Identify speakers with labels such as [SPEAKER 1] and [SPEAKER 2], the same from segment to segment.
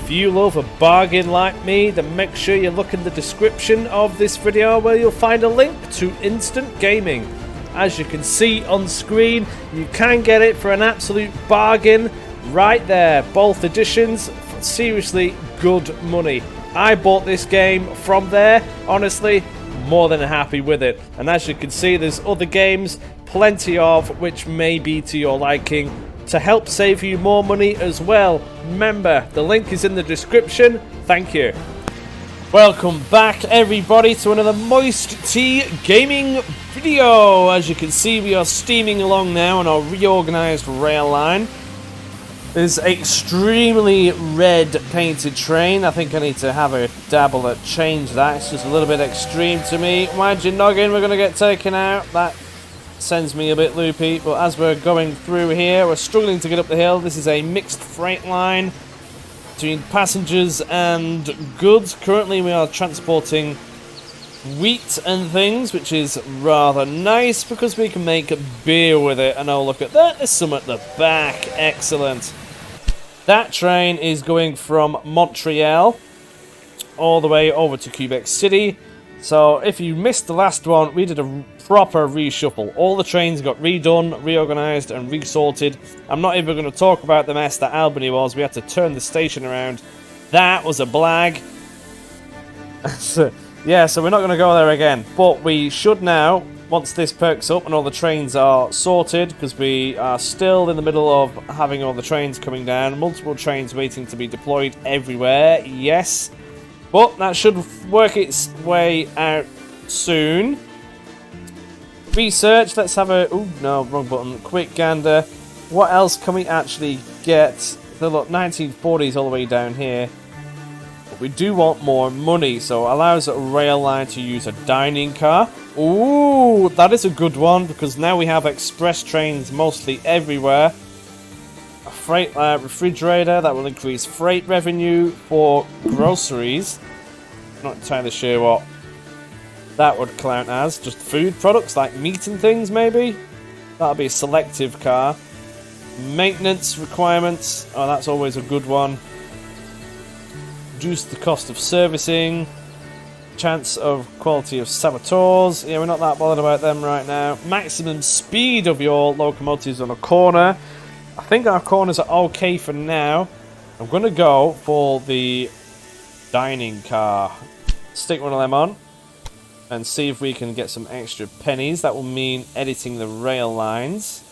[SPEAKER 1] If you love a bargain like me, then make sure you look in the description of this video where you'll find a link to Instant Gaming. As you can see on screen, you can get it for an absolute bargain right there. Both editions for seriously good money. I bought this game from there, honestly, more than happy with it. And as you can see, there's other games, plenty of, which may be to your liking, to help save you more money as well. Remember, the link is in the description. Thank you. Welcome back, everybody, to another MoisTea gaming video. As you can see, we are steaming along now on our reorganized rail line. There's an extremely red painted train. I think I need to have a dabble at change that. It's just a little bit extreme to me. Mind your noggin, we're going to get taken out. That sends me a bit loopy, but as we're going through here, we're struggling to get up the hill. This is a mixed freight line between passengers and goods. Currently we are transporting wheat and things, which is rather nice because we can make beer with it. And oh, look at that, there's some at the back. Excellent. That train is going from Montreal all the way over to Quebec City. So if you missed the last one, we did a proper reshuffle. All the trains got redone, reorganized and resorted. I'm not even going to talk about the mess that Albany was. We had to turn the station around. That was a blag. Yeah, so we're not going to go there again. But we should now, once this perks up and all the trains are sorted, because we are still in the middle of having all the trains coming down. Multiple trains waiting to be deployed everywhere. Yes. But that should work its way out soon. Research, let's have a... Oh, no, wrong button. Quick gander. What else can we actually get? So look, 1940s all the way down here. But we do want more money, so allows a rail line to use a dining car. Ooh, that is a good one, because now we have express trains mostly everywhere. A freight refrigerator that will increase freight revenue for groceries. Not entirely sure what that would count as. Just food products like meat and things, maybe. That'll be a selective car. Maintenance requirements. Oh, that's always a good one. Reduce the cost of servicing. Chance of quality of saboteurs. Yeah, we're not that bothered about them right now. Maximum speed of your locomotives on a corner. I think our corners are okay for now. I'm going to go for the dining car. Stick one of them on and see if we can get some extra pennies. That will mean editing the rail lines.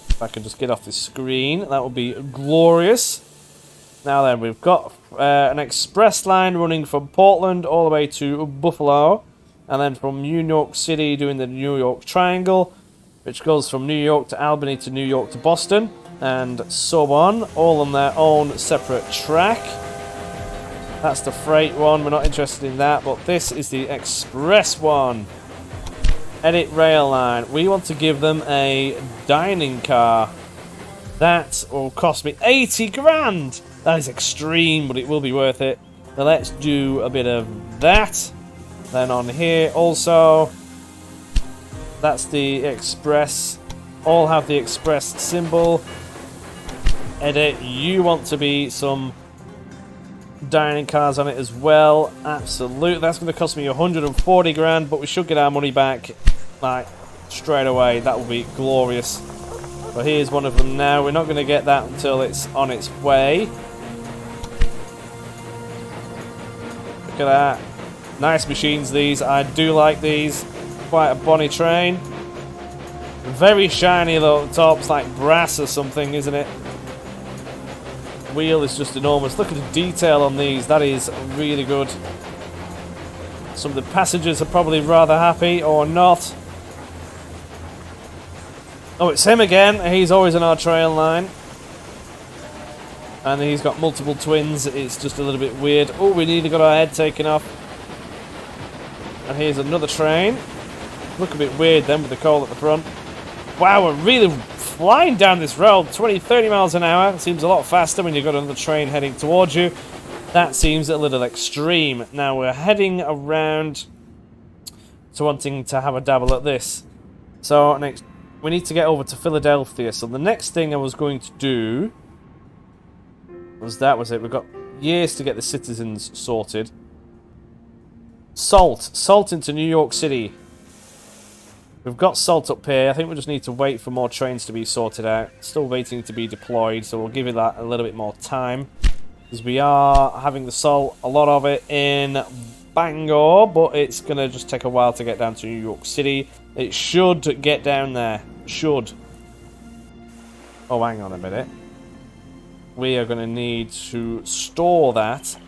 [SPEAKER 1] If I can just get off the screen, that will be glorious. Now then, we've got an express line running from Portland all the way to Buffalo, and then from New York City doing the New York Triangle, which goes from New York to Albany to New York to Boston, and so on, all on their own separate track. That's the freight one, we're not interested in that, but this is the express one. Edit rail line. We want to give them a dining car. That will cost me 80 grand. That is extreme, but it will be worth it. Now let's do a bit of that. Then on here also, that's the express. All have the express symbol. Edit, you want to be some dining cars on it as well. Absolutely. That's going to cost me 140 grand, but we should get our money back like straight away. That will be glorious. But here's one of them now. We're not going to get that until it's on its way. Look at that. Nice machines, these. I do like these. Quite a bonny train. Very shiny though. The top's like brass or something, isn't it? Wheel is just enormous. Look at the detail on these. That is really good. Some of the passengers are probably rather happy or not. Oh, it's him again. He's always on our trail line. And he's got multiple twins. It's just a little bit weird. Oh, we nearly got our head taken off. And here's another train. Look a bit weird then with the coal at the front. Wow, we're really flying down this road. 20, 30 miles an hour. It seems a lot faster when you've got another train heading towards you. That seems a little extreme. Now we're heading around to wanting to have a dabble at this. So next, we need to get over to Philadelphia. So the next thing I was going to do was that was it. We've got years to get the citizens sorted. Salt. Salt into New York City. We've got salt up here. I think we just need to wait for more trains to be sorted out. Still waiting to be deployed, so we'll give it that a little bit more time. Because we are having the salt, a lot of it in Bangor, but it's going to just take a while to get down to New York City. It should get down there. Should. Oh, hang on a minute. We are going to need to store that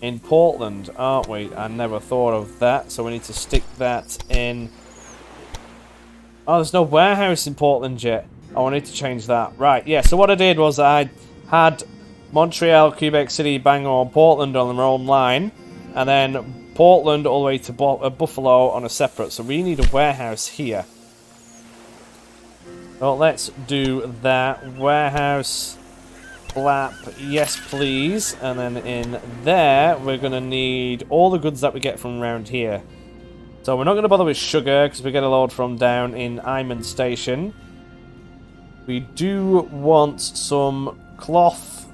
[SPEAKER 1] in Portland, aren't we? I never thought of that, so we need to stick that in. Oh, there's no warehouse in Portland yet. Oh, I need to change that. Right, yeah, so what I did was I had Montreal, Quebec City, Bangor, and Portland on their own line, and then Portland all the way to Buffalo on a separate. So we need a warehouse here. Well, let's do that. Warehouse, flap, yes please. And then in there, we're going to need all the goods that we get from around here. So we're not going to bother with sugar, because we get a load from down in Iman Station. We do want some cloth.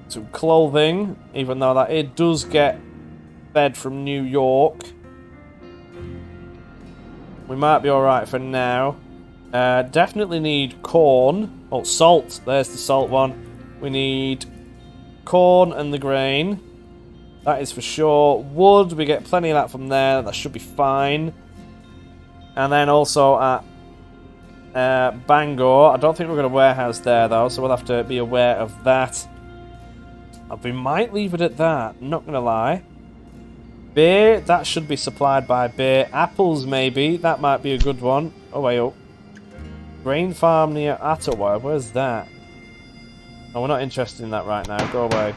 [SPEAKER 1] Some clothing, even though that it does get fed from New York. We might be alright for now. Definitely need corn. Oh, salt. There's the salt one. We need corn and the grain. That is for sure. Wood, we get plenty of that from there. That should be fine. And then also at Bangor. I don't think we're going to warehouse there, though, so we'll have to be aware of that. We might leave it at that. Not going to lie. Beer, that should be supplied by beer. Apples, maybe. That might be a good one. Oh, wait up. Grain farm near Ottawa. Where's that? Oh, we're not interested in that right now. Go away.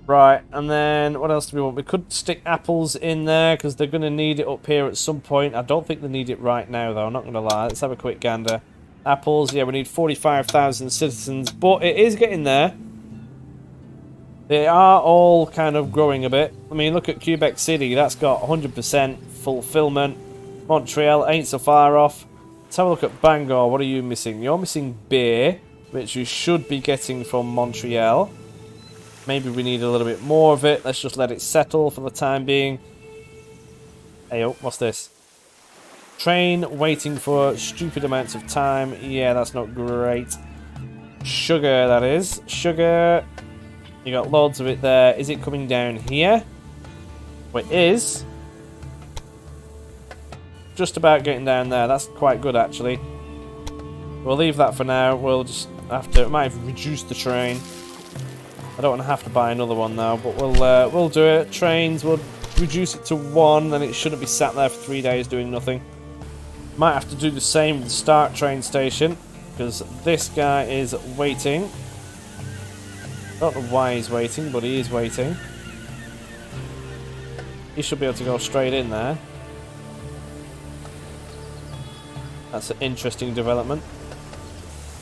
[SPEAKER 1] Right, and then what else do we want? We could stick apples in there because they're going to need it up here at some point. I don't think they need it right now, though. I'm not going to lie. Let's have a quick gander. Apples, yeah, we need 45,000 citizens, but it is getting there. They are all kind of growing a bit. I mean, look at Quebec City. That's got 100% fulfillment. Montreal ain't so far off. Let's have a look at Bangor. What are you missing? You're missing beer, which you should be getting from Montreal. Maybe we need a little bit more of it. Let's just let it settle for the time being. Hey, oh, what's this? Train waiting for stupid amounts of time. Yeah, that's not great. Sugar, that is. Sugar. You got loads of it there. Is it coming down here? Well, it is. Just about getting down there. That's quite good, actually. We'll leave that for now. We'll just have to... might have reduced the train. I don't want to have to buy another one now, but we'll do it. Trains, we'll reduce it to 1, then it shouldn't be sat there for 3 days doing nothing. Might have to do the same with the start train station, because this guy is waiting. Don't know why he's waiting, but he is waiting. He should be able to go straight in there. That's an interesting development.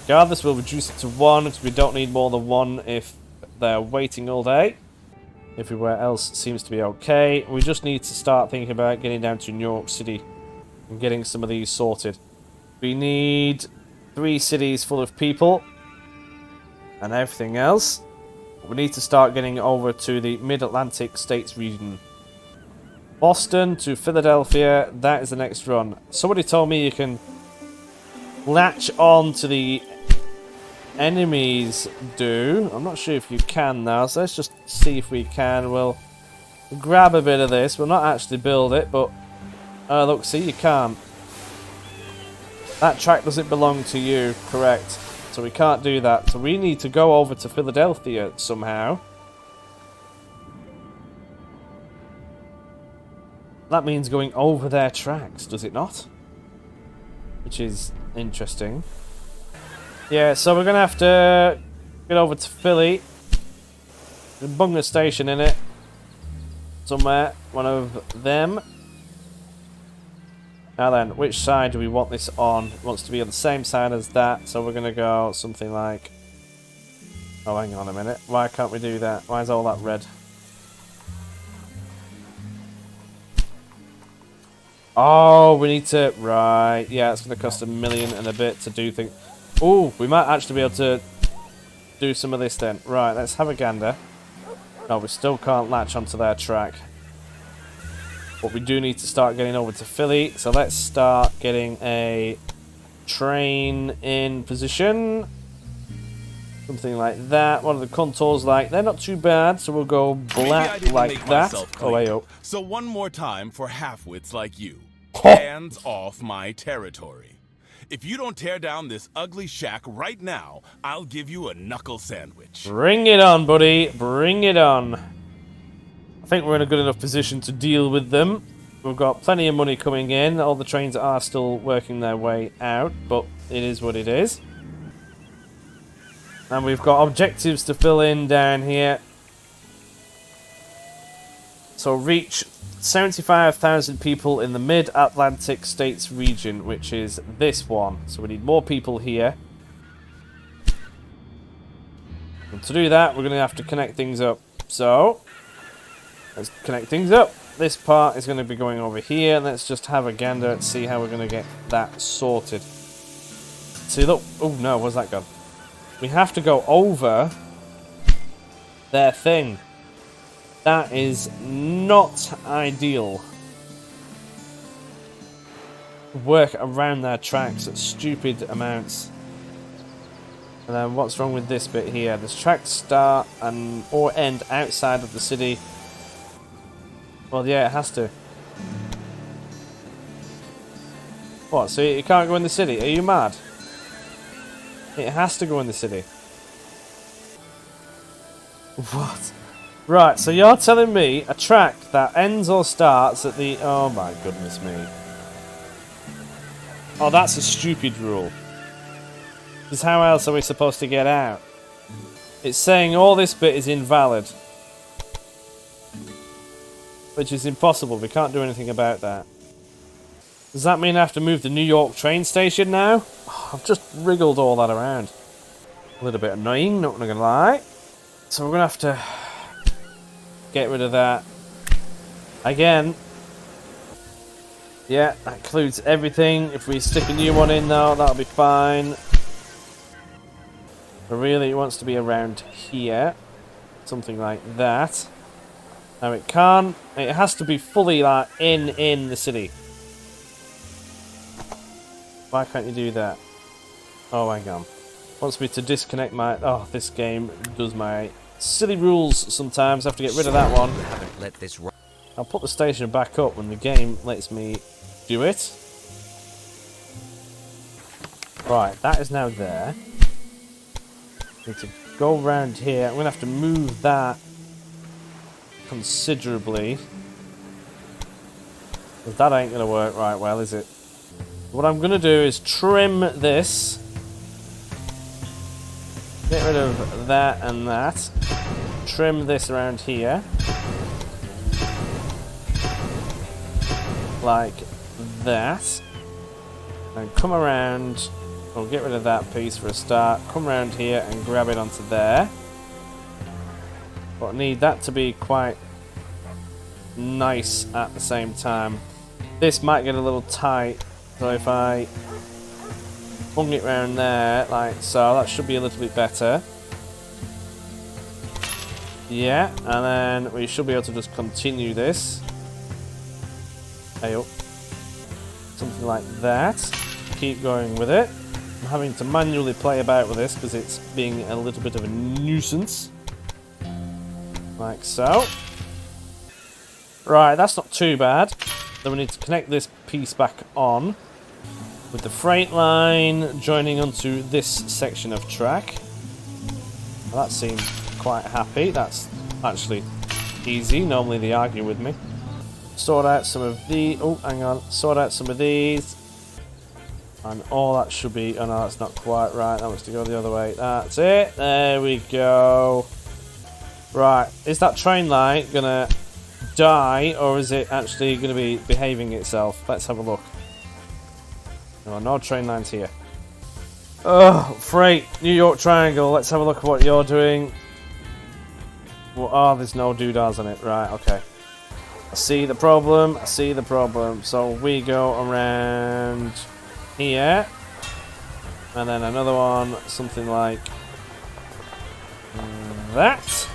[SPEAKER 1] Regardless, we'll reduce it to 1, because we don't need more than 1 if they're waiting all day. Everywhere else seems to be okay. We just need to start thinking about getting down to New York City and getting some of these sorted. We need 3 cities full of people and everything else. We need to start getting over to the Mid-Atlantic States region. Boston to Philadelphia, that is the next run. Somebody told me you can latch on to the enemies do. I'm not sure if you can now, so let's just see if we can. We'll grab a bit of this. We'll not actually build it, but look, see, you can't. That track doesn't belong to you, correct? So we can't do that. So we need to go over to Philadelphia somehow. That means going over their tracks, does it not? Which is interesting. Yeah, so we're going to have to get over to Philly. Bung a station in it. Somewhere. One of them. Now then, which side do we want this on? It wants to be on the same side as that. So we're going to go something like... Oh, hang on a minute. Why can't we do that? Why is all that red? Oh, we need to... Right. Yeah, it's going to cost $1 million and a bit to do things. Oh, we might actually be able to do some of this then. Right, let's have a gander. No, we still can't latch onto their track. But we do need to start getting over to Philly. So let's start getting a train in position. Something like that. What are the contours like? They're not too bad, so we'll go black like that. Oh, hey, oh.
[SPEAKER 2] So one more time for half-wits like you. Hands off my territory. If you don't tear down this ugly shack right now, I'll give you a knuckle sandwich.
[SPEAKER 1] Bring it on, buddy. Bring it on. I think we're in a good enough position to deal with them. We've got plenty of money coming in. All the trains are still working their way out, but it is what it is. And we've got objectives to fill in down here. So reach 75,000 people in the Mid-Atlantic States region, which is this one. So we need more people here. And to do that, we're going to have to connect things up. So, let's connect things up. This part is going to be going over here. Let's just have a gander and see how we're going to get that sorted. See, look. Oh, no, where's that gone? We have to go over their thing. That is not ideal. Work around their tracks at stupid amounts. And then what's wrong with this bit here? Does tracks start and or end outside of the city? Well, yeah, it has to. What? So you can't go in the city? Are you mad? It has to go in the city. What? Right, so you're telling me a track that ends or starts at the... Oh my goodness me. Oh, that's a stupid rule. Because how else are we supposed to get out? It's saying all this bit is invalid. Which is impossible. We can't do anything about that. Does that mean I have to move the New York train station now? Oh, I've just wriggled all that around. A little bit annoying, not gonna lie. So we're gonna have to get rid of that. Again. Yeah, that includes everything. If we stick a new one in though, that'll be fine. But really, it wants to be around here. Something like that. Now it can't. It has to be fully like in the city. Why can't you do that? Oh, hang on. Wants me to disconnect my... Oh, this game does my silly rules sometimes. I have to get rid of that one. I'll put the station back up when the game lets me do it. Right, that is now there. Need to go around here. I'm going to have to move that considerably. But that ain't going to work right well, is it? What I'm going to do is trim this. Get rid of that and that. Trim this around here. Like that. And come around. We'll get rid of that piece for a start. Come around here and grab it onto there. But I need that to be quite nice at the same time. This might get a little tight. So if I hung it round there, like so, that should be a little bit better. Yeah, and then we should be able to just continue this. Hey up. Something like that. Keep going with it. I'm having to manually play about with this because it's being a little bit of a nuisance. Like so. Right, that's not too bad. Then we need to connect this piece back on. With the freight line joining onto this section of track. Well, that seems quite happy. That's actually easy. Normally they argue with me. Sort out some of the... Oh, hang on. Sort out some of these. And all that should be... Oh no, that's not quite right. That wants to go the other way. That's it. There we go. Right. Is that train line gonna die, or is it actually gonna be behaving itself? Let's have a look. No train lines here. Oh, freight, New York Triangle. Let's have a look at what you're doing. Well, oh, there's no doodahs on it. Right, okay. I see the problem. I see the problem. So we go around here. And then another one, something like that.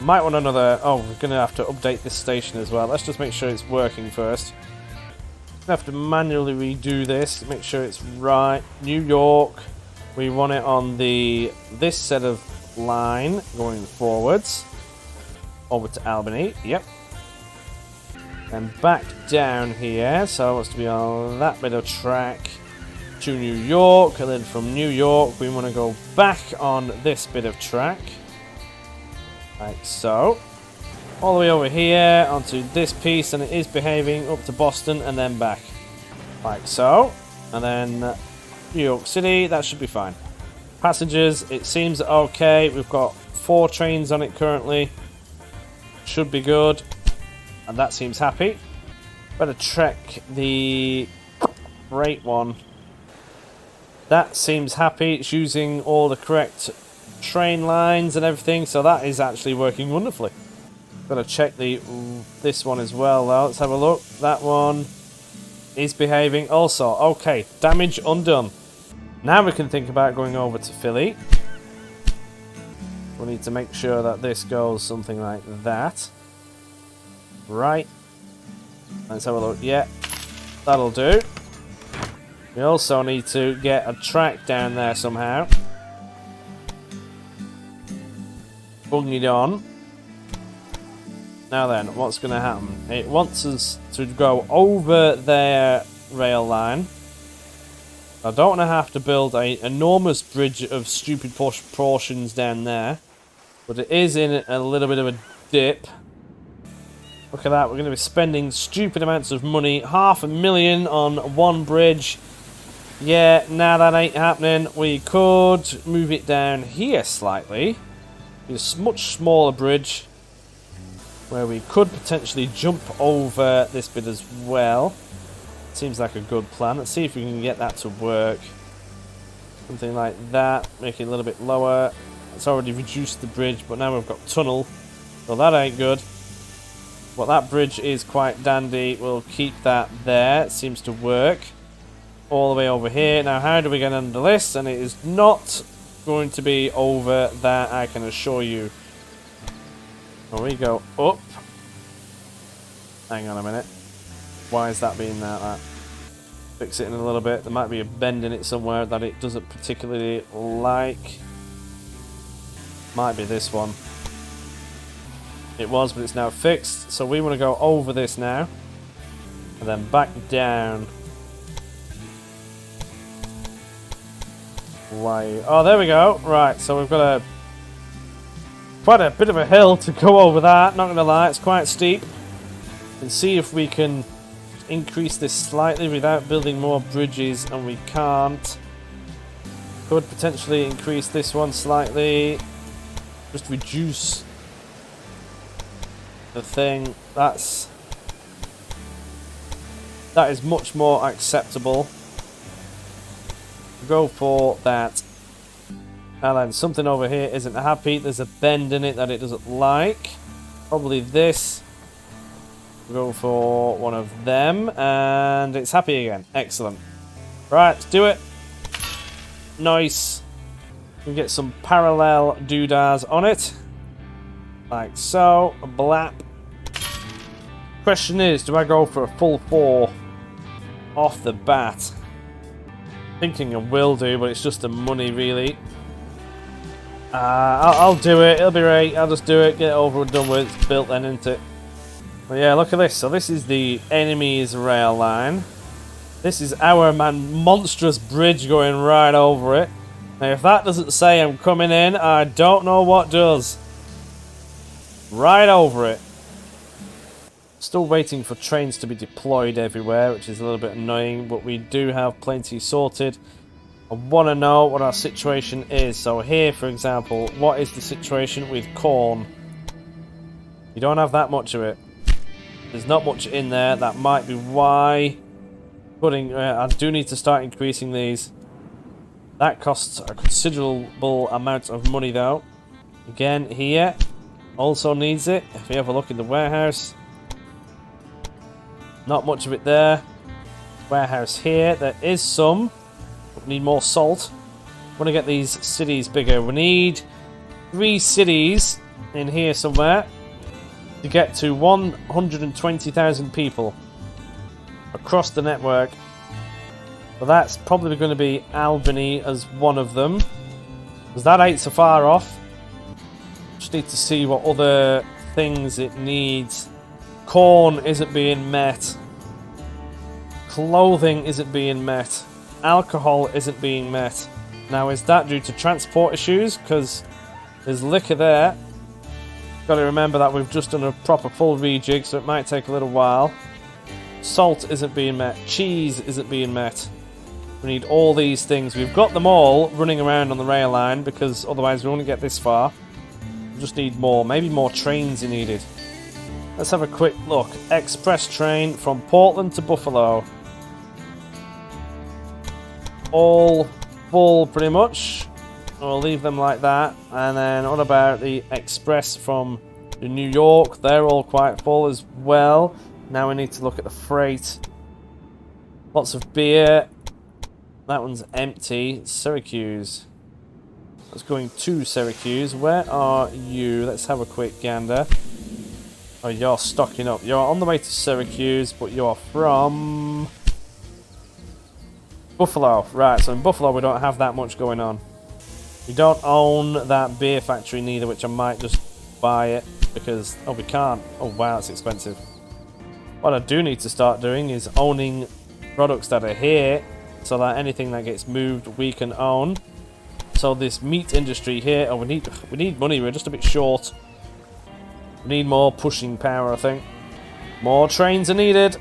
[SPEAKER 1] Might want another... Oh, we're going to have to update this station as well. Let's just make sure it's working first. Have to manually redo this to make sure it's right. New York. We want it on this set of line going forwards. Over to Albany. Yep. And back down here. So what's to be on that bit of track to New York. And then from New York we want to go back on this bit of track. Like so. All the way over here onto this piece, and it is behaving up to Boston and then back. Like so. And then New York City, that should be fine. Passengers, it seems okay. We've got 4 trains on it currently. Should be good. And that seems happy. Better check the freight one. That seems happy. It's using all the correct train lines and everything, so that is actually working wonderfully. Gotta check this one as well though. Let's have a look. That one is behaving also. Okay, damage undone. Now we can think about going over to Philly. We need to make sure that this goes something like that. Right. Let's have a look. Yeah, that'll do. We also need to get a track down there somehow. Bung it on. Now then, what's going to happen? It wants us to go over their rail line. I don't want to have to build an enormous bridge of stupid proportions down there. But it is in a little bit of a dip. Look at that, we're going to be spending stupid amounts of money. $500,000 on one bridge. Yeah, nah, that ain't happening. We could move it down here slightly. It's a much smaller bridge, where we could potentially jump over this bit as well. Seems like a good plan. Let's see if we can get that to work. Something like that. Make it a little bit lower. It's already reduced the bridge, but now we've got tunnel. So that ain't good. But that bridge is quite dandy. We'll keep that there. It seems to work. All the way over here. Now, how do we get under this? And it is not going to be over that, I can assure you. There we go up. Hang on a minute. Why is that being that? Fix it in a little bit. There might be a bend in it somewhere that it doesn't particularly like. Might be this one. It was, but it's now fixed. So we want to go over this now. And then back down. Why? Oh, there we go. Right, so we've got quite a bit of a hill to go over that. Not going to lie, it's quite steep. And see if we can increase this slightly without building more bridges, and we can't. Could potentially increase this one slightly. Just reduce the thing. That is much more acceptable. Go for that. And then something over here isn't happy. There's a bend in it that it doesn't like. Probably this. Go for one of them, and it's happy again. Excellent. Right, let's do it. Nice. We get some parallel doodahs on it. Like so. A blap. Question is, do I go for a full 4 off the bat? Thinking I will do, but it's just the money, really. I'll do it. It'll be right. I'll just do it. Get it over and done with. It's built then, isn't it? But yeah, look at this. So this is the enemy's rail line. This is our monstrous bridge going right over it. Now, if that doesn't say I'm coming in, I don't know what does. Right over it. Still waiting for trains to be deployed everywhere, which is a little bit annoying, but we do have plenty sorted. I want to know what our situation is. So here, for example, what is the situation with corn? You don't have that much of it. There's not much in there. That might be why. I do need to start increasing these. That costs a considerable amount of money, though. Again, here also needs it. If you have a look in the warehouse, not much of it there. Warehouse here, there is some. But we need more salt. Want to get these cities bigger. We need 3 cities in here somewhere to get to 120,000 people across the network. But that's probably going to be Albany as one of them, because that ain't so far off. Just need to see what other things it needs. Corn isn't being met. Clothing isn't being met. Alcohol isn't being met. Now, is that due to transport issues? Because there's liquor there. Got to remember that we've just done a proper full rejig, so it might take a little while. Salt isn't being met. Cheese isn't being met. We need all these things. We've got them all running around on the rail line, because otherwise we won't get this far. We just need more. Maybe more trains are needed. Let's have a quick look. Express train from Portland to Buffalo. All full pretty much. We'll leave them like that. And then what about the express from New York? They're all quite full as well. Now we need to look at the freight. Lots of beer. That one's empty. Syracuse. Let's going to Syracuse. Where are you? Let's have a quick gander. Oh, you're stocking up. You're on the way to Syracuse, but you're from Buffalo. Right, so in Buffalo we don't have that much going on. We don't own that beer factory neither, which I might just buy it because... Oh, we can't. Oh, wow, it's expensive. What I do need to start doing is owning products that are here, so that anything that gets moved we can own. So this meat industry here... Oh, we need money. We're just a bit short. We need more pushing power, I think. More trains are needed.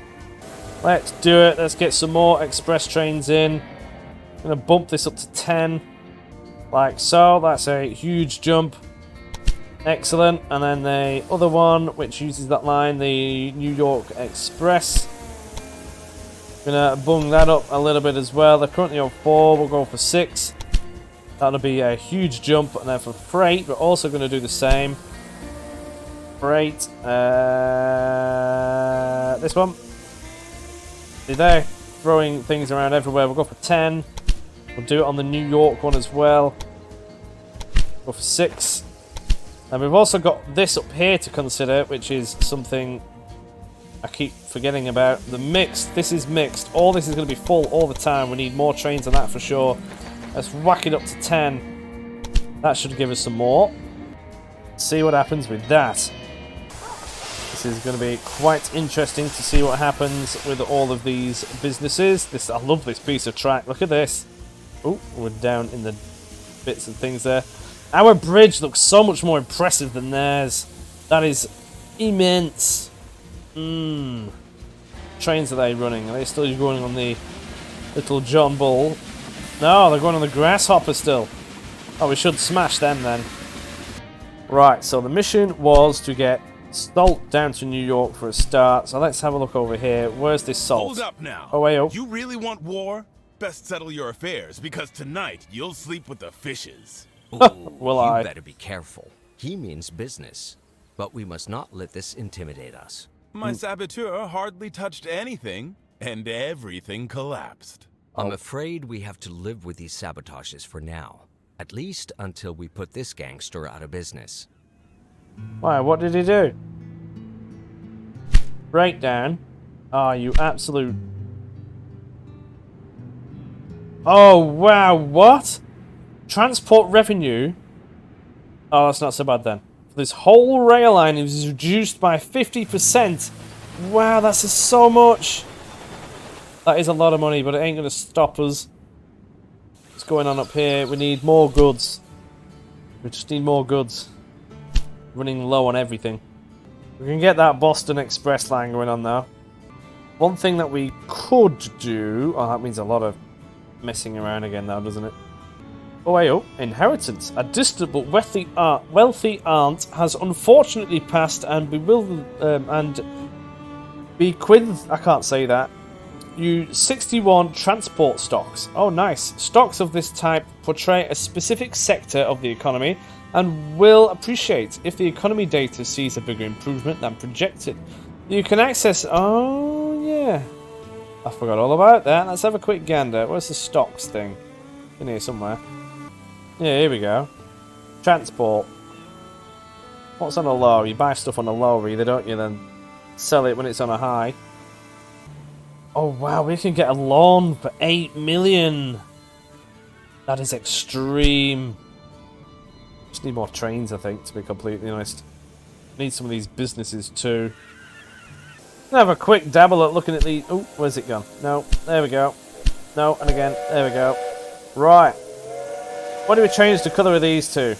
[SPEAKER 1] Let's do it. Let's get some more express trains in. I'm going to bump this up to 10. Like so. That's a huge jump. Excellent. And then the other one, which uses that line, the New York Express. Going to bung that up a little bit as well. They're currently on 4. We'll go for 6. That'll be a huge jump. And then for freight, we're also going to do the same. Freight. This one. See, they're throwing things around everywhere. We'll go for 10. We'll do it on the New York one as well. Go for 6. And we've also got this up here to consider, which is something I keep forgetting about. The mixed. This is mixed. All this is going to be full all the time. We need more trains on that for sure. Let's whack it up to 10. That should give us some more. See what happens with that. This is going to be quite interesting to see what happens with all of these businesses. I love this piece of track. Look at this. Oh, we're down in the bits and things there. Our bridge looks so much more impressive than theirs. That is immense. Trains are they running? Are they still going on the little John Bull? No, they're going on the Grasshopper still. Oh, we should smash them then. Right, so the mission was to get salt down to New York for a start. So let's have a look over here. Where's this salt?
[SPEAKER 2] Hold up now.
[SPEAKER 1] Oh, wait, oh.
[SPEAKER 2] You really want war? Best settle your affairs, because tonight you'll sleep with the fishes.
[SPEAKER 3] Ooh,
[SPEAKER 1] Will
[SPEAKER 3] you better be careful. He means business. But we must not let this intimidate us.
[SPEAKER 2] My saboteur hardly touched anything, and everything collapsed.
[SPEAKER 3] I'm afraid we have to live with these sabotages for now. At least until we put this gangster out of business.
[SPEAKER 1] Why, what did he do? Breakdown. Oh, you absolute... Oh, wow, what? Transport revenue? Oh, that's not so bad then. This whole rail line is reduced by 50%. Wow, that's so much. That is a lot of money, but it ain't going to stop us. What's going on up here? We need more goods. We just need more goods. Running low on everything. We can get that Boston Express line going on now. One thing that we could do... Oh, that means a lot of messing around again now, doesn't it? Oh, hey, oh. Inheritance. A distant but wealthy aunt has unfortunately passed and bequeathed... I can't say that. You 61 transport stocks. Oh, nice. Stocks of this type portray a specific sector of the economy and will appreciate if the economy data sees a bigger improvement than projected. You can access... Oh, yeah. I forgot all about that. Let's have a quick gander. Where's the stocks thing? In here somewhere. Yeah, here we go. Transport. What's on a low? You buy stuff on a low, either, don't you? Then sell it when it's on a high. Oh wow, we can get a loan for 8 million. That is extreme. Just need more trains, I think, to be completely honest. Need some of these businesses too. Have a quick dabble at looking at the. Oh, where's it gone? No, there we go. No, and again, there we go. Right. What do we change the colour of these two?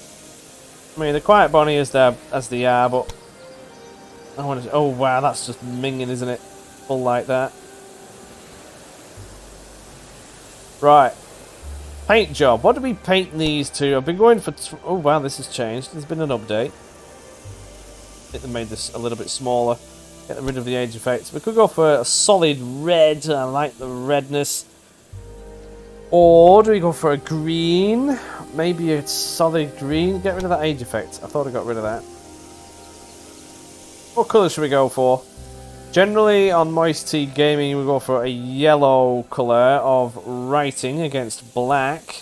[SPEAKER 1] I mean, they're quite bonny as they are, but I want to. Oh wow, that's just minging, isn't it? Full like that. Right. Paint job. What do we paint these to? I've been going for... Oh, wow, this has changed. There's been an update. I think they made this a little bit smaller. Get rid of the age effects. We could go for a solid red. I like the redness. Or do we go for a green? Maybe a solid green. Get rid of that age effect. I thought I got rid of that. What colour should we go for? Generally, on MoisTea Gaming, we go for a yellow colour of writing against black.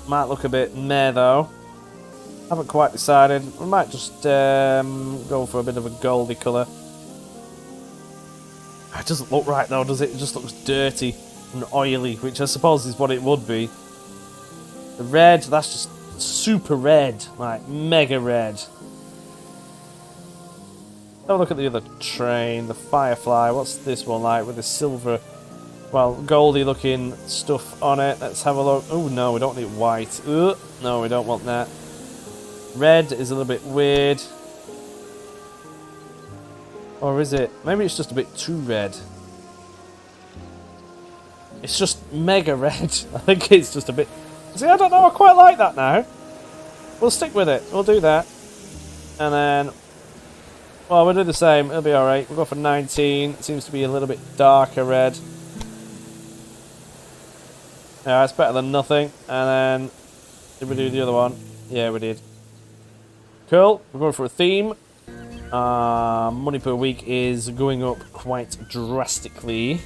[SPEAKER 1] Might look a bit meh, though. Haven't quite decided. We might just go for a bit of a goldy colour. It doesn't look right, though, does it? It just looks dirty and oily, which I suppose is what it would be. The red, that's just super red, like mega red. Have a look at the other train, the Firefly. What's this one like with the silver, well, goldy looking stuff on it? Let's have a look. Oh no, we don't need white. No, we don't want that. Red is a little bit weird. Or is it? Maybe it's just a bit too red. It's just mega red. I think it's just a bit... See, I don't know, I quite like that now. We'll stick with it. We'll do that. And then... Well, we'll do the same. It'll be alright. We'll go for 19. It seems to be a little bit darker red. Yeah, it's better than nothing. And then... Did we do the other one? Yeah, we did. Cool. We're going for a theme. Money per week is going up quite drastically.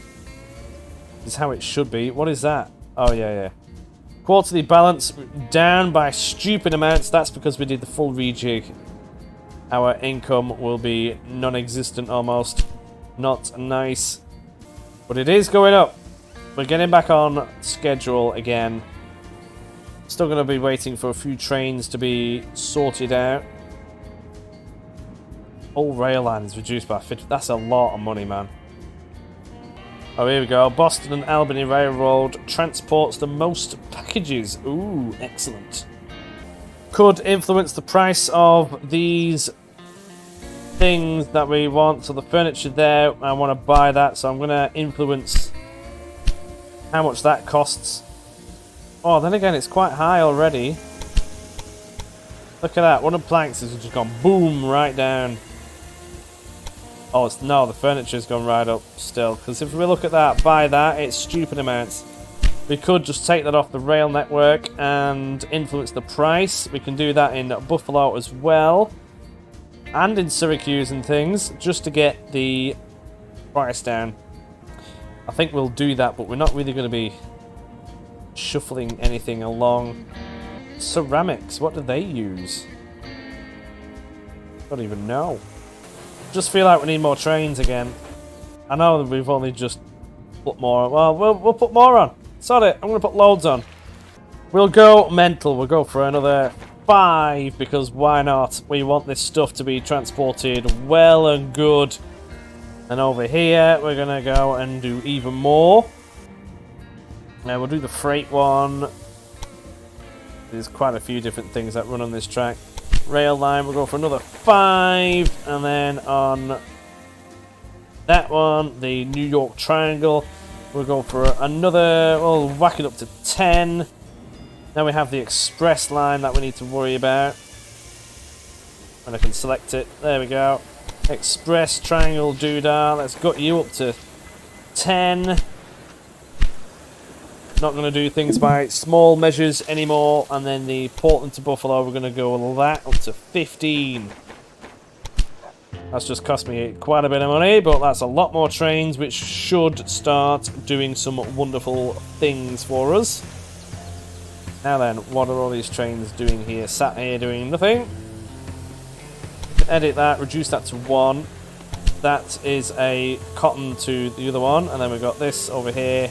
[SPEAKER 1] This is how it should be. What is that? Oh, yeah. Quarterly balance down by stupid amounts. That's because we did the full rejig. Our income will be non-existent almost. Not nice. But it is going up. We're getting back on schedule again. Still going to be waiting for a few trains to be sorted out. All rail lines reduced by 50. That's a lot of money, man. Oh, here we go. Boston and Albany Railroad transports the most packages. Ooh, excellent. Could influence the price of these things that we want. So the furniture there, I want to buy that. So I'm going to influence how much that costs. Oh, then again, it's quite high already. Look at that. One of the planks has just gone boom right down. Oh, no, the furniture's gone right up still. Because if we look at that, buy that, it's stupid amounts. We could just take that off the rail network and influence the price. We can do that in Buffalo as well. And in Syracuse and things, just to get the price down. I think we'll do that, but we're not really going to be shuffling anything along. Ceramics, what do they use? Don't even know. Just feel like we need more trains again. I know that we've only just put more. Well, we'll put more on. Sod it. I'm going to put loads on. We'll go mental. We'll go for another 5 because why not? We want this stuff to be transported well and good. And over here, we're going to go and do even more. Now we'll do the freight one. There's quite a few different things that run on this track. Rail line, we'll go for another 5, and then on that one, the New York Triangle, we'll go for another, we'll whack it up to 10. Now we have the express line that we need to worry about. And I can select it, there we go. Express Triangle Doodah, let's gut you up to 10. Not going to do things by small measures anymore, and then the Portland to Buffalo, we're going to go with that up to 15. That's just cost me quite a bit of money, but that's a lot more trains, which should start doing some wonderful things for us. Now then, what are all these trains doing here? Sat here doing nothing. Edit that, reduce that to 1. That is a cotton to the other one, and then we've got this over here.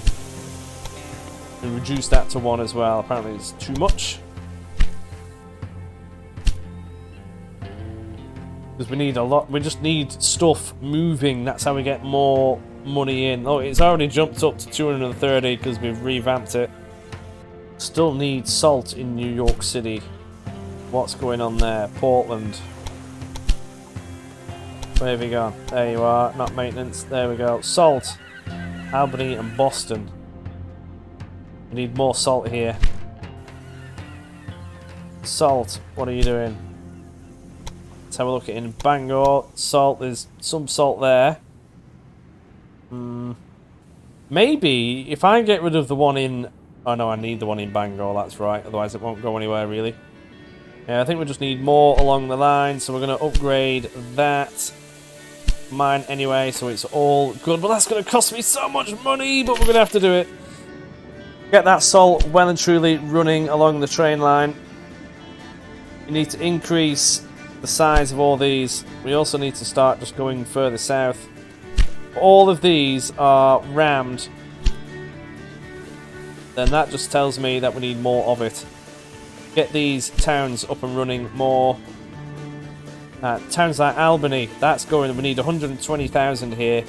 [SPEAKER 1] We reduce that to 1 as well. Apparently it's too much. Because we need a lot, we just need stuff moving. That's how we get more money in. Oh, it's already jumped up to 230 because we've revamped it. Still need salt in New York City. What's going on there? Portland. Where have you gone? There you are. Not maintenance. There we go. Salt. Albany and Boston. We need more salt here. Salt. What are you doing? Let's have a look at it in Bangor. Salt. There's some salt there. Maybe if I get rid of the one in... Oh no, I need the one in Bangor. That's right. Otherwise it won't go anywhere really. Yeah, I think we just need more along the line. So we're going to upgrade that. Mine anyway, so it's all good. But that's going to cost me so much money, but we're going to have to do it. Get that salt well and truly running along the train line. You need to increase the size of all these. We also need to start just going further south. All of these are rammed. Then that just tells me that we need more of it. Get these towns up and running more. Towns like Albany, that's going. We need 120,000 here.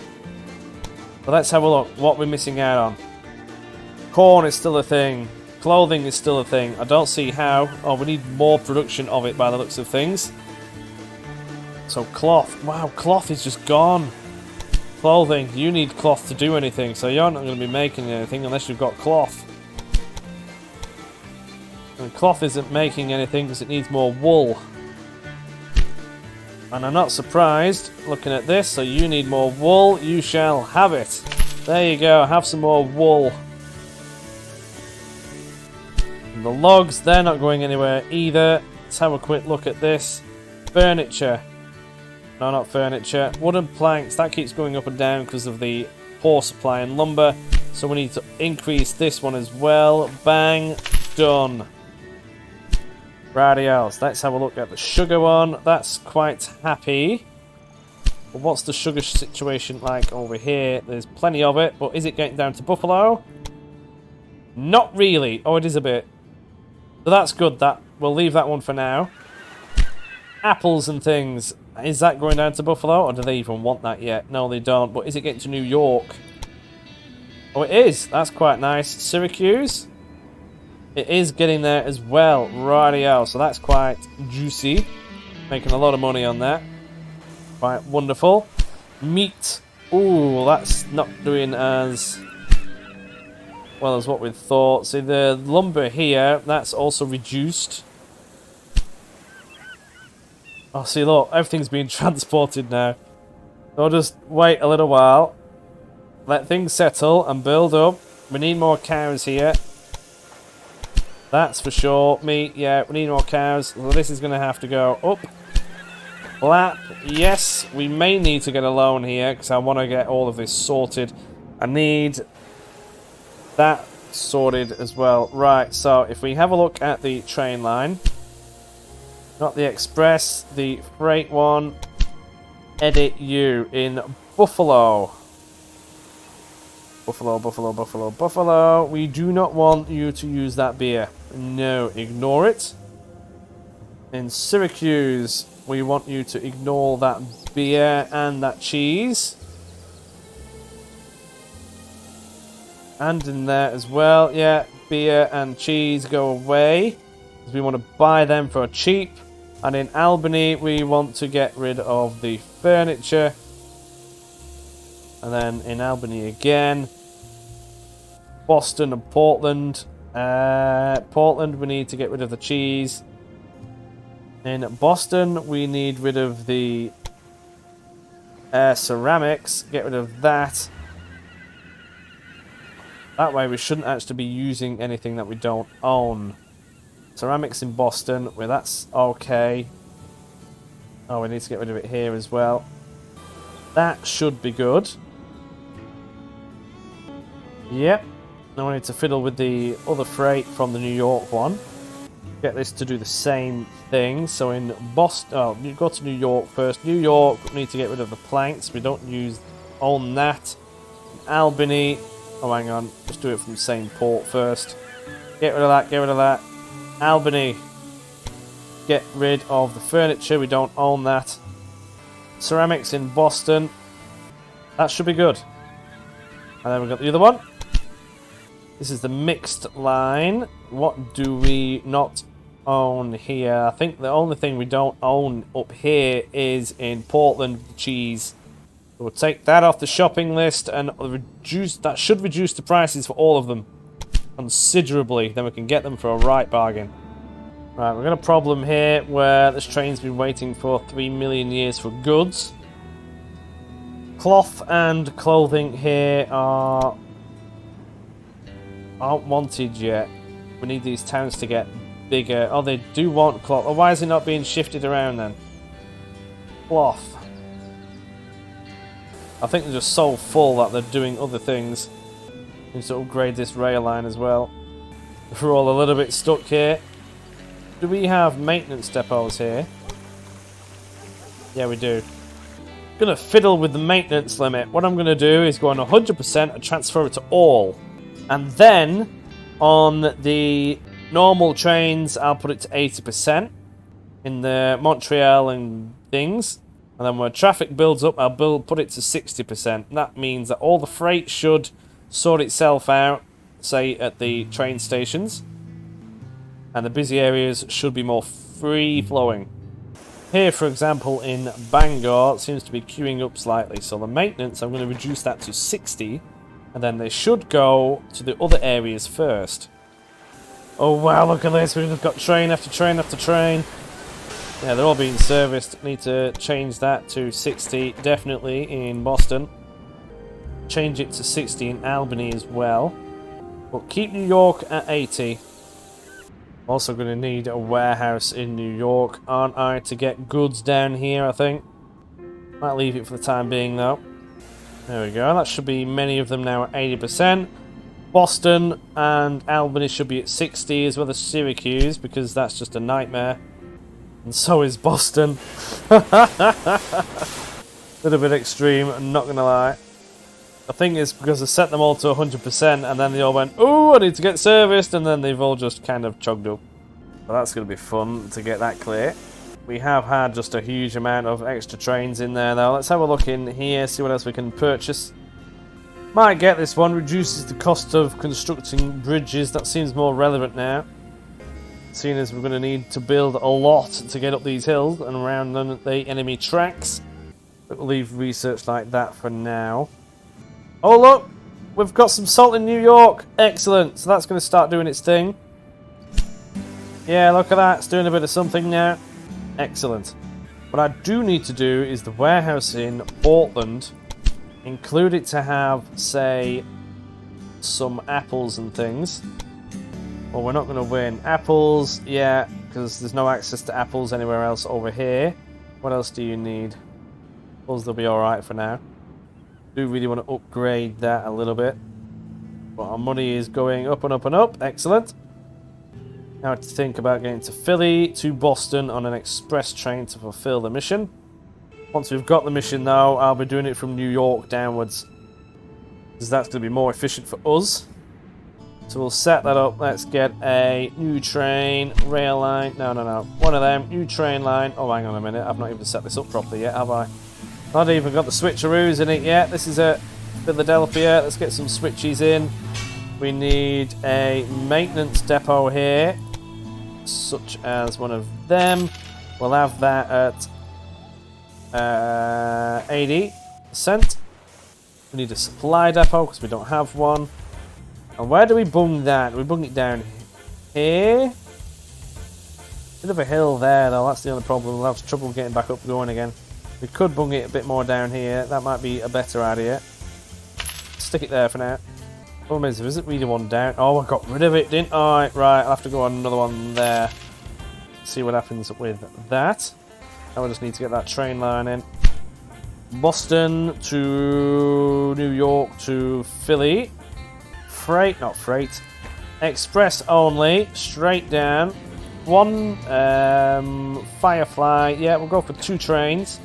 [SPEAKER 1] But let's have a look. What we're missing out on. Corn is still a thing. Clothing is still a thing. I don't see how. Oh, we need more production of it by the looks of things. So cloth. Wow, cloth is just gone. Clothing. You need cloth to do anything. So you're not going to be making anything unless you've got cloth. And cloth isn't making anything because it needs more wool. And I'm not surprised looking at this, so you need more wool, you shall have it. There you go, have some more wool. And the logs, they're not going anywhere either. Let's have a quick look at this. Furniture. No, not furniture. Wooden planks, that keeps going up and down because of the poor supply in lumber. So we need to increase this one as well. Bang, done. Radios. Let's have a look at the sugar one. That's quite happy. But what's the sugar situation like over here? There's plenty of it, but is it getting down to Buffalo? Not really. Oh, it is a bit. So that's good. That we'll leave that one for now. Apples and things. Is that going down to Buffalo, or do they even want that yet? No, they don't. But is it getting to New York? Oh, it is. That's quite nice. Syracuse. It is getting there as well. Rightio. So that's quite juicy. Making a lot of money on that. Quite wonderful. Meat. Ooh, that's not doing as well as what we thought. See, the lumber here, that's also reduced. Oh, see, look, everything's being transported now. So I'll just wait a little while. Let things settle and build up. We need more cows here. That's for sure. Meat, yeah, we need more cows. So this is going to have to go up. Lap, yes, we may need to get a loan here because I want to get all of this sorted. I need that sorted as well. Right, so if we have a look at the train line, not the express, the freight one, edit you in Buffalo. Buffalo, Buffalo, Buffalo, Buffalo. We do not want you to use that beer. No, ignore it. In Syracuse, we want you to ignore that beer and that cheese. And in there as well, yeah, beer and cheese go away. We want to buy them for cheap. And in Albany, we want to get rid of the furniture. And then in Albany again. Boston and Portland. Portland, we need to get rid of the cheese. In Boston, we need rid of the ceramics. Get rid of that. That way we shouldn't actually be using anything that we don't own. Ceramics in Boston, well, that's okay. Oh, we need to get rid of it here as well. That should be good. Yep. Now I need to fiddle with the other freight from the New York one. Get this to do the same thing. So in Boston, oh, you go to New York first. New York, we need to get rid of the planks. We don't own that. Albany, oh hang on, just do it from the same port first. Get rid of that, get rid of that. Albany, get rid of the furniture, we don't own that. Ceramics in Boston, that should be good. And then we've got the other one. This is the mixed line. What do we not own here? I think the only thing we don't own up here is in Portland, cheese. We'll take that off the shopping list and that should reduce the prices for all of them considerably. Then we can get them for a right bargain. Right, we've got a problem here where this train's been waiting for 3 million years for goods. Cloth and clothing here aren't wanted yet. We need these towns to get bigger. Oh, they do want cloth. Oh, why is it not being shifted around then? Cloth. I think they're just so full that they're doing other things. We need to upgrade this rail line as well. We're all a little bit stuck here. Do we have maintenance depots here? Yeah, we do. I'm going to fiddle with the maintenance limit. What I'm going to do is go on 100% and transfer it to all. And then on the normal trains, I'll put it to 80% in the Montreal and things. And then when traffic builds up, I'll put it to 60%. That means that all the freight should sort itself out, say at the train stations. And the busy areas should be more free-flowing. Here, for example, in Bangor, it seems to be queuing up slightly. So the maintenance, I'm going to reduce that to 60. And then they should go to the other areas first. Oh wow, look at this. We've got train after train after train. Yeah, they're all being serviced. Need to change that to 60, definitely, in Boston. Change it to 60 in Albany as well. But keep New York at 80. Also going to need a warehouse in New York, aren't I, to get goods down here, I think. Might leave it for the time being, though. There we go. That should be many of them now at 80%. Boston and Albany should be at 60, as well as Syracuse, because that's just a nightmare. And so is Boston. Little bit extreme, I'm not going to lie. I think it's because I set them all to 100% and then they all went, oh, I need to get serviced, and then they've all just kind of chugged up. Well, that's going to be fun to get that clear. We have had just a huge amount of extra trains in there though. Let's have a look in here, see what else we can purchase. Might get this one, reduces the cost of constructing bridges. That seems more relevant now, seeing as we're going to need to build a lot to get up these hills and around the enemy tracks. But we'll leave research like that for now. Oh look, we've got some salt in New York. Excellent, so that's going to start doing its thing. Yeah, look at that, it's doing a bit of something now. Excellent. What I do need to do is the warehouse in Portland. Include it to have, say, some apples and things. Well, we're not going to win. Apples, yeah, because there's no access to apples anywhere else over here. What else do you need? Apples, they'll be alright for now. Do really want to upgrade that a little bit. But our money is going up and up and up. Excellent. Now to think about getting to Philly, to Boston on an express train to fulfill the mission. Once we've got the mission though, I'll be doing it from New York downwards, because that's going to be more efficient for us. So we'll set that up. Let's get a new train, rail line. No. One of them, new train line. Oh, hang on a minute. I've not even set this up properly yet, have I? Not even got the switcheroos in it yet. This is a Philadelphia. Let's get some switchies in. We need a maintenance depot here, such as one of them. We'll have that at 80%. We need a supply depot because we don't have one. And where do we bung that? We bung it down here. Bit of a hill there though, that's the only problem. We'll have trouble getting back up going again. We could bung it a bit more down here. That might be a better idea. Stick it there for now. Problem is, there isn't really one down. Oh, I got rid of it, didn't I? Right, I'll have to go on another one there. See what happens with that. Now we just need to get that train line in. Boston to New York to Philly. freight, not freight. Express only, straight down. One Firefly. Yeah, we'll go for 2 trains.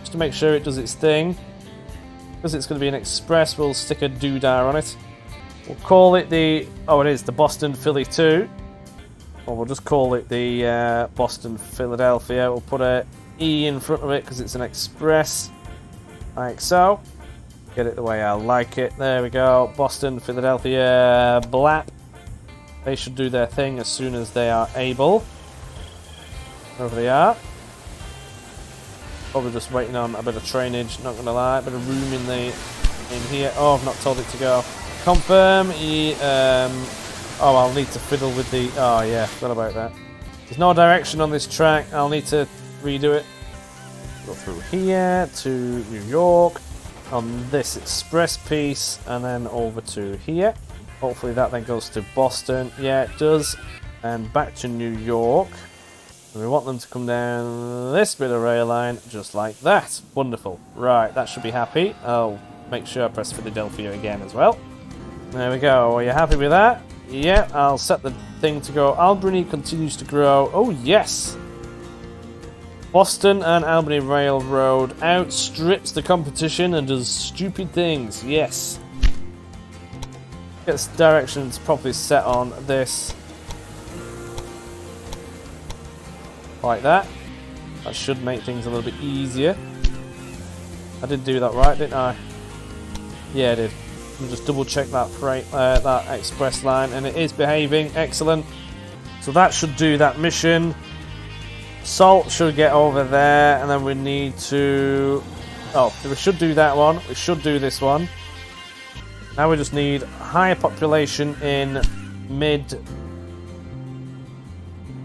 [SPEAKER 1] Just to make sure it does its thing. Because it's going to be an express, we'll stick a doodah on it. We'll call it the... Oh, it is the Boston Philly 2. Or we'll just call it the Boston Philadelphia. We'll put a E in front of it because it's an express. Like so. Get it the way I like it. There we go. Boston Philadelphia Blap. They should do their thing as soon as they are able. Over they are. Probably just waiting on a bit of trainage, not gonna lie. A bit of room in here. Oh, I've not told it to go. Confirm. Oh, I'll need to fiddle with the... Oh, yeah, forgot about that. There's no direction on this track. I'll need to redo it. Go through here to New York on this express piece, and then over to here. Hopefully that then goes to Boston. Yeah, it does. And back to New York. And we want them to come down this bit of rail line, just like that. Wonderful. Right, that should be happy. I'll make sure I press Philadelphia again as well. There we go. Are you happy with that? Yeah, I'll set the thing to go. Albany continues to grow. Oh, yes! Boston and Albany Railroad outstrips the competition and does stupid things. Yes. Gets directions properly set on this. Like that. That should make things a little bit easier. I did do that right, didn't I? Yeah, I did. Let me just double check that freight, that express line, and it is behaving. Excellent. So that should do that mission. Salt should get over there, and then we need to... Oh, we should do that one. We should do this one. Now we just need higher population in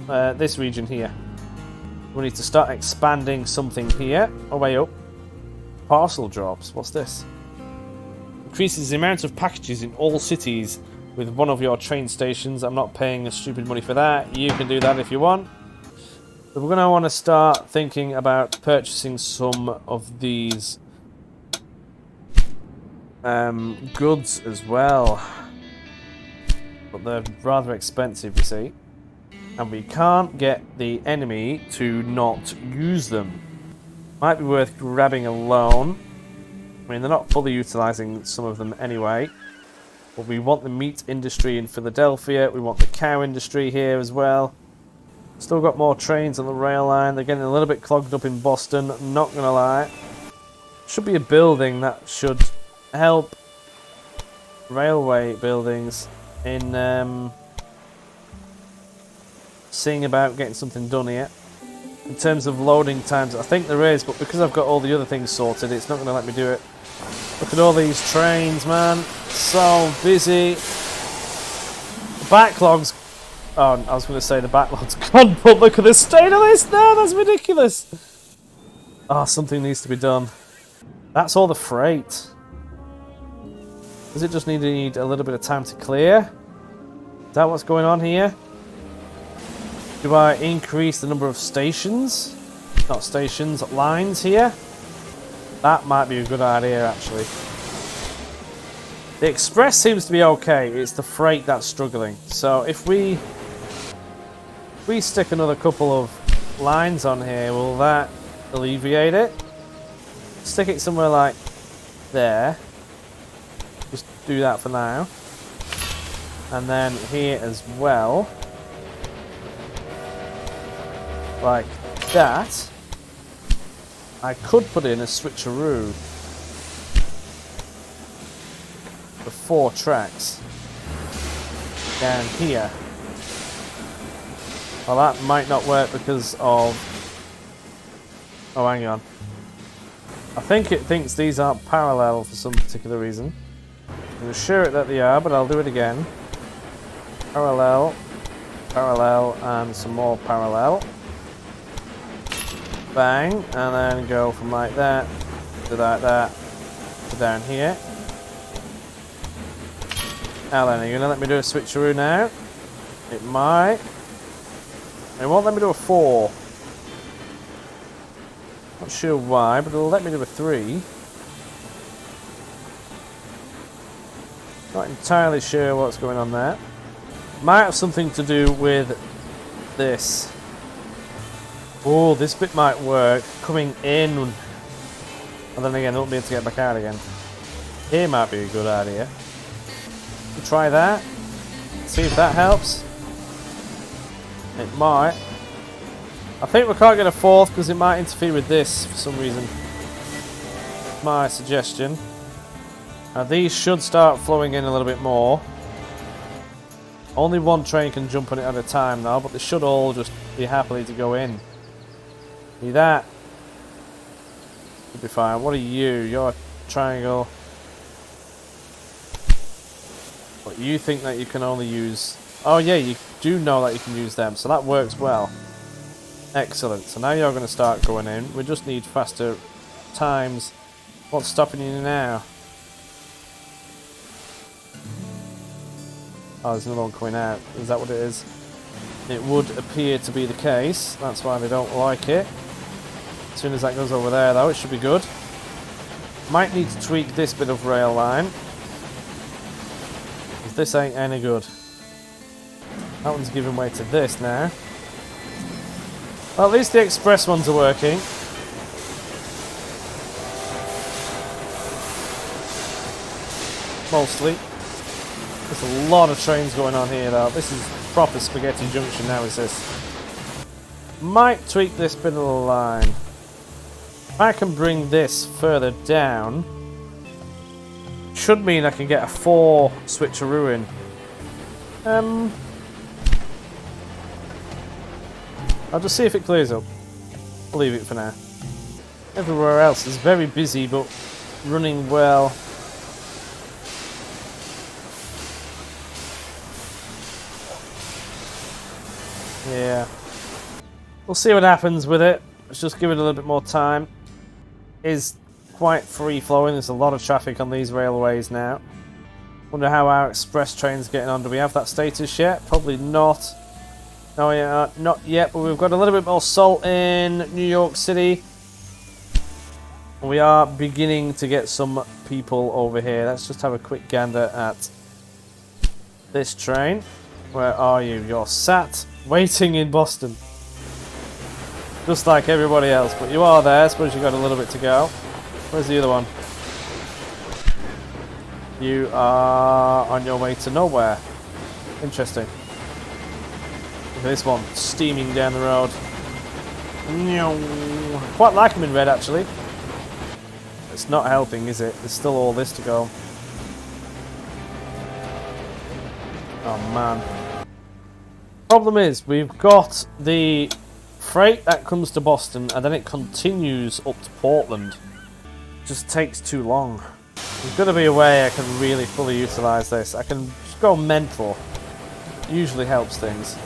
[SPEAKER 1] this region here. We need to start expanding something here. Oh, way up. Parcel drops. What's this? Increases the amount of packages in all cities with one of your train stations. I'm not paying a stupid money for that. You can do that if you want. But we're going to want to start thinking about purchasing some of these goods as well. But they're rather expensive, you see. And we can't get the enemy to not use them. Might be worth grabbing a loan. I mean, they're not fully utilising some of them anyway. But we want the meat industry in Philadelphia. We want the cow industry here as well. Still got more trains on the rail line. They're getting a little bit clogged up in Boston, not going to lie. Should be a building that should help railway buildings in seeing about getting something done here. In terms of loading times, I think there is, but because I've got all the other things sorted, it's not going to let me do it. Look at all these trains, man. So busy. The backlog's... Oh, I was going to say the backlog's gone, but look at the state of this now. That's ridiculous. Oh, something needs to be done. That's all the freight. Does it just need a little bit of time to clear? Is that what's going on here? Do I increase the number of stations? Not stations, lines here? That might be a good idea, actually. The express seems to be okay. It's the freight that's struggling. So if we stick another couple of lines on here, will that alleviate it? Stick it somewhere like there. Just do that for now. And then here as well. Like that. I could put in a switcheroo for 4 tracks down here. Well, that might not work because of... Oh, hang on. I think it thinks these aren't parallel for some particular reason. I'm sure that they are, but I'll do it again. Parallel, parallel, and some more parallel. Bang, and then go from like that to that to down here. Alan, are you going to let me do a switcheroo now? It might. It won't let me do a 4. Not sure why, but it'll let me do a 3. Not entirely sure what's going on there. Might have something to do with this. Oh, this bit might work. Coming in. And then again, I won't be able to get back out again. Here might be a good idea. We'll try that. See if that helps. It might. I think we can't get a fourth because it might interfere with this for some reason. My suggestion. Now these should start flowing in a little bit more. Only one train can jump on it at a time now, but they should all just be happily to go in. See that? Should be fine. What are you? You're a triangle. But you think that you can only use... Oh yeah, you do know that you can use them, so that works well. Excellent. So now you're going to start going in. We just need faster times. What's stopping you now? Oh, there's another one coming out. Is that what it is? It would appear to be the case. That's why they don't like it. As soon as that goes over there, though, it should be good. Might need to tweak this bit of rail line. Because this ain't any good. That one's giving way to this now. Well, at least the express ones are working. Mostly. There's a lot of trains going on here though. This is proper spaghetti junction now, is this? Might tweak this bit of the line. If I can bring this further down, should mean I can get a 4 switcheroo in. I'll just see if it clears up. I'll leave it for now. Everywhere else is very busy but running well. Yeah. We'll see what happens with it. Let's just give it a little bit more time. It is quite free flowing. There's a lot of traffic on these railways now. Wonder how our express train's getting on. Do we have that status yet? Probably not. No, yeah, not yet, but we've got a little bit more salt in New York City. We are beginning to get some people over here. Let's just have a quick gander at this train. Where are you? You're sat waiting in Boston. Just like everybody else, but you are there. I suppose you've got a little bit to go. Where's the other one? You are on your way to nowhere. Interesting. Look at this one, steaming down the road. Quite like them in red, actually. It's not helping, is it? There's still all this to go. Oh, man. Problem is, we've got the freight that comes to Boston, and then it continues up to Portland. It just takes too long. There's got to be a way I can really fully utilise this. I can just go mental. It usually helps things.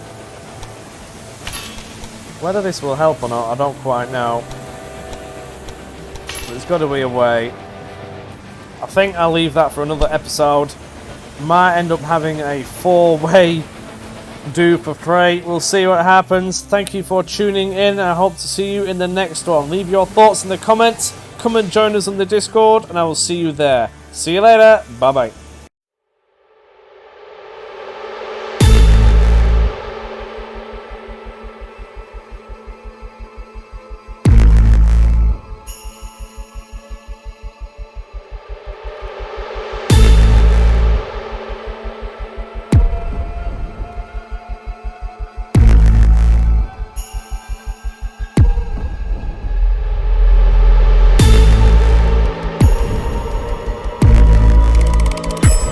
[SPEAKER 1] Whether this will help or not, I don't quite know. But there's got to be a way. I think I'll leave that for another episode. Might end up having a 4-way dupe of freight. We'll see what happens. Thank you for tuning in. I hope to see you in the next one. Leave your thoughts in the comments. Come and join us on the Discord, and I will see you there. See you later. Bye-bye.